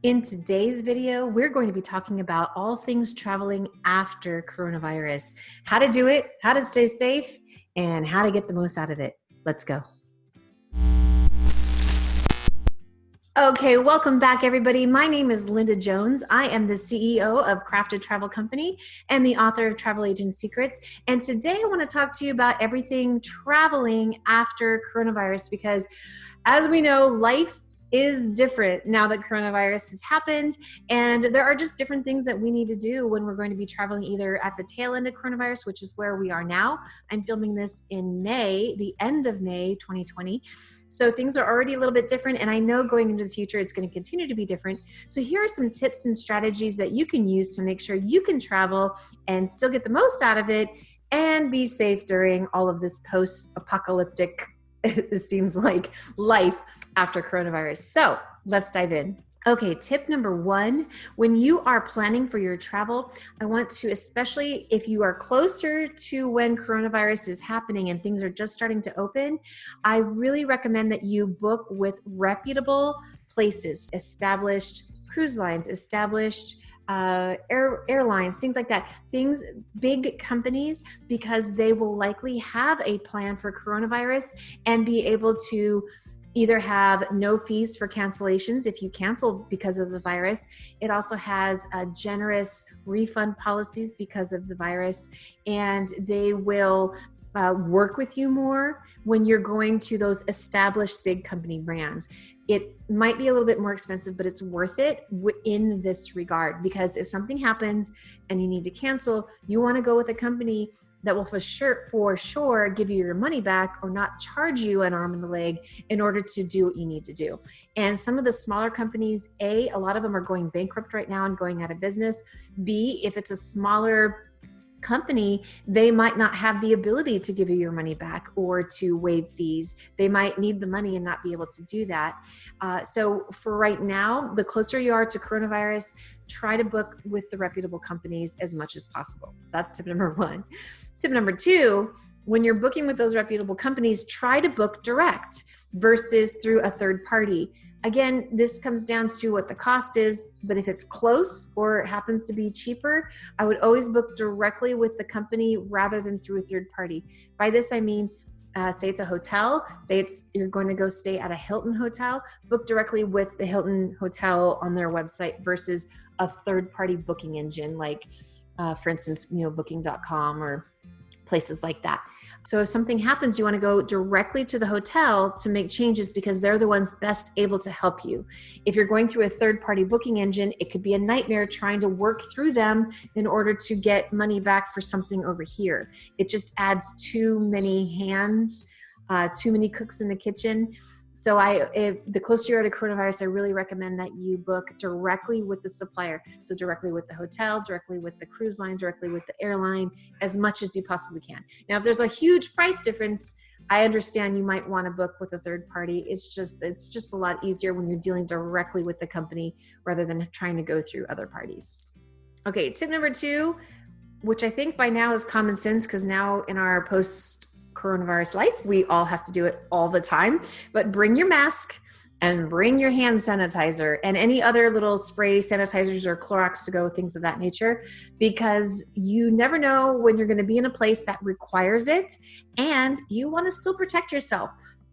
In today's video, we're going to be talking about all things traveling after coronavirus, how to do it, how to stay safe, and how to get the most out of it. Let's go. Okay, welcome back, everybody. My name is Linda Jones. I am the CEO of Crafted Travel Company and the author of Travel Agent Secrets. And today I want to talk to you about everything traveling after coronavirus, because as we know, life is different now that coronavirus has happened, and there are just different things that we need to do when we're going to be traveling either at the tail end of coronavirus, which is where we are now. I'm filming this in May, the end of May 2020. So things are already a little bit different, and I know going into the future it's going to continue to be different. So here are some tips and strategies that you can use to make sure you can travel and still get the most out of it and be safe during all of this post-apocalyptic, it seems like, life after coronavirus. So let's dive in. Okay, tip number one, when you are planning for your travel, I want to, especially if you are closer to when coronavirus is happening and things are just starting to open, I really recommend that you book with reputable places, established cruise lines, established airlines, things like that, big companies, because they will likely have a plan for coronavirus and be able to either have no fees for cancellations if you cancel because of the virus. It also has generous refund policies because of the virus, and they will work with you more when you're going to those established big company brands. It might be a little bit more expensive, but it's worth it in this regard, because if something happens and you need to cancel, you want to go with a company that will for sure give you your money back or not charge you an arm and a leg in order to do what you need to do. And some of the smaller companies, A, a lot of them are going bankrupt right now and going out of business. B, if it's a smaller company, they might not have the ability to give you your money back or to waive fees. They might need the money and not be able to do that. So for right now, the closer you are to coronavirus, try to book with the reputable companies as much as possible. That's tip number one. Tip number two, when you're booking with those reputable companies, try to book direct versus through a third party. Again, this comes down to what the cost is, but if it's close or it happens to be cheaper, I would always book directly with the company rather than through a third party. By this, I mean, say it's a hotel, you're going to go stay at a Hilton hotel, book directly with the Hilton hotel on their website versus a third party booking engine like, for instance, booking.com or places like that. So if something happens, you want to go directly to the hotel to make changes because they're the ones best able to help you. If you're going through a third-party booking engine, it could be a nightmare trying to work through them in order to get money back for something over here. It just adds too many hands, too many cooks in the kitchen. So if the closer you are to coronavirus, I really recommend that you book directly with the supplier. So directly with the hotel, directly with the cruise line, directly with the airline, as much as you possibly can. Now, if there's a huge price difference, I understand you might want to book with a third party. It's just a lot easier when you're dealing directly with the company rather than trying to go through other parties. Okay, tip number two, which I think by now is common sense, because now in our post-coronavirus life, we all have to do it all the time, but bring your mask and bring your hand sanitizer and any other little spray sanitizers or Clorox to go, things of that nature, because you never know when you're going to be in a place that requires it, and you want to still protect yourself.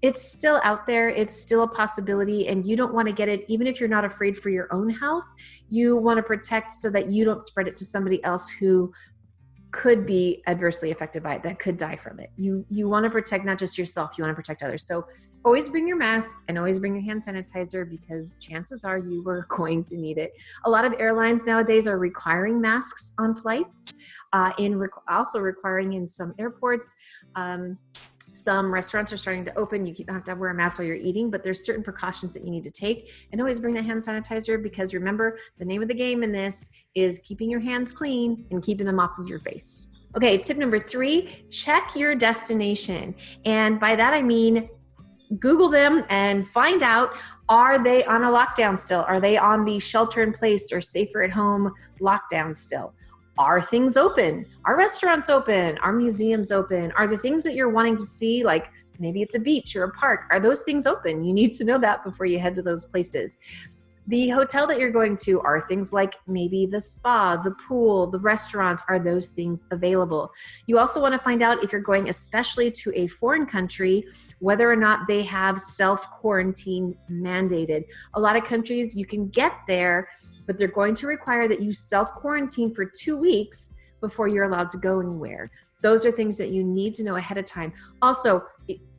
It's still out there. It's still a possibility, and you don't want to get it, even if you're not afraid for your own health. You want to protect so that you don't spread it to somebody else who could be adversely affected by it, that could die from it. You want to protect not just yourself, you want to protect others. So always bring your mask and always bring your hand sanitizer, because chances are you are going to need it. A lot of airlines nowadays are requiring masks on flights, also requiring in some airports. Some restaurants are starting to open. You don't have to wear a mask while you're eating, but there's certain precautions that you need to take. And always bring the hand sanitizer, because remember, the name of the game in this is keeping your hands clean and keeping them off of your face. Okay, tip number three, check your destination. And by that, I mean, Google them and find out, are they on a lockdown still? Are they on the shelter in place or safer at home lockdown still? Are things open? Are restaurants open? Are museums open? Are the things that you're wanting to see, like maybe it's a beach or a park, are those things open? You need to know that before you head to those places. The hotel that you're going to, are things like maybe the spa, the pool, the restaurants, are those things available? You also want to find out, if you're going especially to a foreign country, whether or not they have self-quarantine mandated. A lot of countries you can get there, but they're going to require that you self-quarantine for 2 weeks before you're allowed to go anywhere. Those are things that you need to know ahead of time. Also,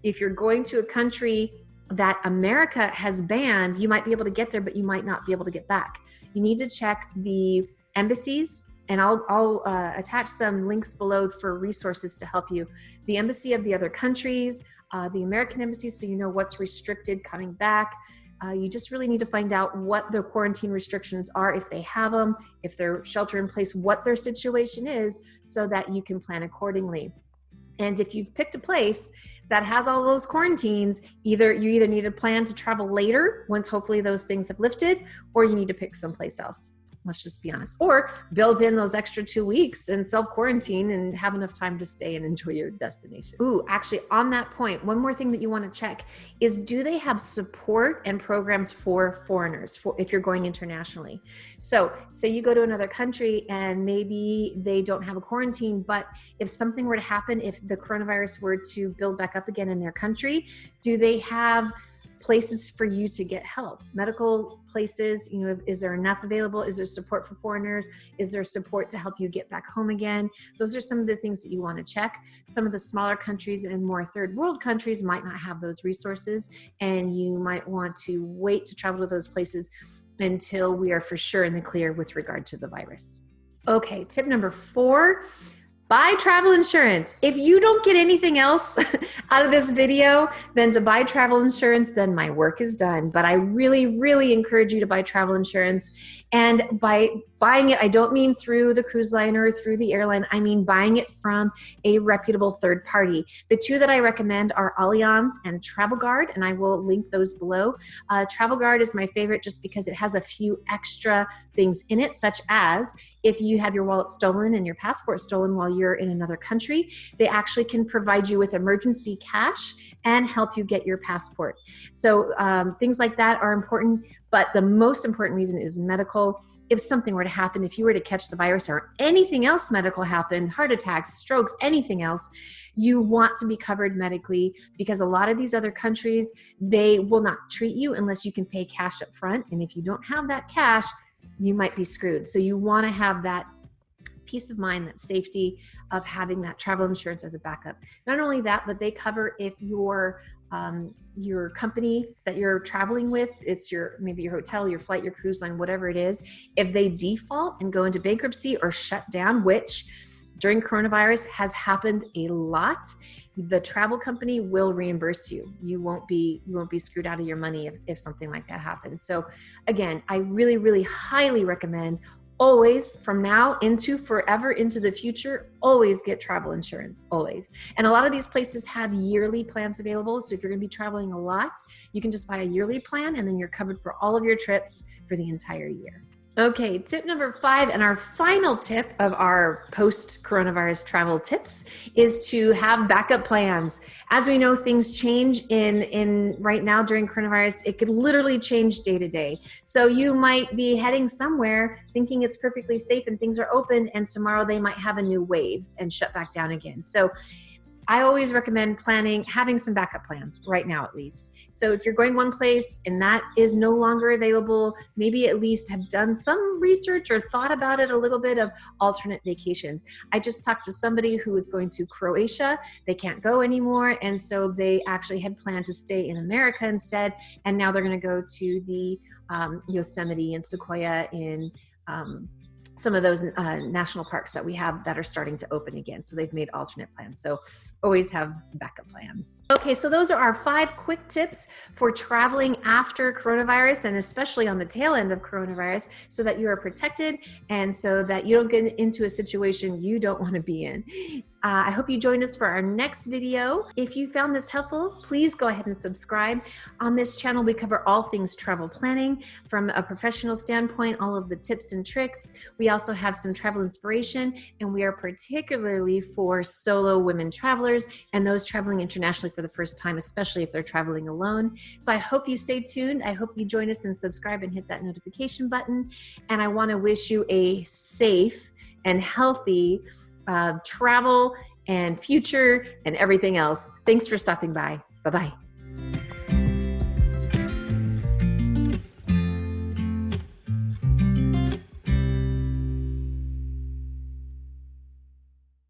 if you're going to a country that America has banned, you might be able to get there, but you might not be able to get back. You need to check the embassies, and I'll attach some links below for resources to help you. The embassy of the other countries, the American embassy, so you know what's restricted coming back. You just really need to find out what the quarantine restrictions are, if they have them, if they're shelter in place, what their situation is, so that you can plan accordingly. And if you've picked a place that has all those quarantines, you either need to plan to travel later once hopefully those things have lifted, or you need to pick someplace else. Let's just be honest. Or build in those extra 2 weeks and self-quarantine and have enough time to stay and enjoy your destination. Ooh, actually on that point, one more thing that you want to check is, do they have support and programs for foreigners, if you're going internationally? So say you go to another country and maybe they don't have a quarantine, but if something were to happen, if the coronavirus were to build back up again in their country, do they have places for you to get help? Medical places, is there enough available? Is there support for foreigners? Is there support to help you get back home again? Those are some of the things that you want to check. Some of the smaller countries and more third world countries might not have those resources, and you might want to wait to travel to those places until we are for sure in the clear with regard to the virus. Okay, tip number 4. Buy travel insurance. If you don't get anything else out of this video than to buy travel insurance, then my work is done. But I really, really encourage you to buy travel insurance. And by buying it, I don't mean through the cruise line or through the airline. I mean buying it from a reputable third party. The 2 that I recommend are Allianz and Travel Guard, and I will link those below. Travel Guard is my favorite just because it has a few extra things in it, such as if you have your wallet stolen and your passport stolen while you're in another country, they actually can provide you with emergency cash and help you get your passport. So things like that are important, but the most important reason is medical. If something were to happen, if you were to catch the virus or anything else medical happened, heart attacks, strokes, anything else, you want to be covered medically, because a lot of these other countries, they will not treat you unless you can pay cash up front. And if you don't have that cash, you might be screwed. So you want to have that peace of mind, that safety of having that travel insurance as a backup. Not only that, but they cover if your company that you're traveling with, it's maybe your hotel, your flight, your cruise line, whatever it is, if they default and go into bankruptcy or shut down, which during coronavirus has happened a lot, the travel company will reimburse you. You won't be screwed out of your money if something like that happens. So again, I really, really highly recommend, always, from now into forever into the future, always get travel insurance, always. And a lot of these places have yearly plans available. So if you're going to be traveling a lot, you can just buy a yearly plan, and then you're covered for all of your trips for the entire year. Okay, tip number 5, and our final tip of our post-coronavirus travel tips, is to have backup plans. As we know, things change in right now during coronavirus. It could literally change day to day. So you might be heading somewhere thinking it's perfectly safe and things are open, and tomorrow they might have a new wave and shut back down again. So I always recommend having some backup plans right now, at least. So if you're going one place and that is no longer available, maybe at least have done some research or thought about it a little bit of alternate vacations. I just talked to somebody who was going to Croatia. They can't go anymore. And so they actually had planned to stay in America instead. And now they're going to go to the Yosemite and Sequoia in some of those national parks that we have that are starting to open again. So they've made alternate plans. So always have backup plans. Okay, so those are our 5 quick tips for traveling after coronavirus, and especially on the tail end of coronavirus, so that you are protected and so that you don't get into a situation you don't want to be in. I hope you join us for our next video. If you found this helpful, please go ahead and subscribe. On this channel, we cover all things travel planning from a professional standpoint, all of the tips and tricks. We also have some travel inspiration, and we are particularly for solo women travelers and those traveling internationally for the first time, especially if they're traveling alone. So I hope you stay tuned. I hope you join us and subscribe and hit that notification button. And I want to wish you a safe and healthy travel and future and everything else. Thanks for stopping by. Bye-bye.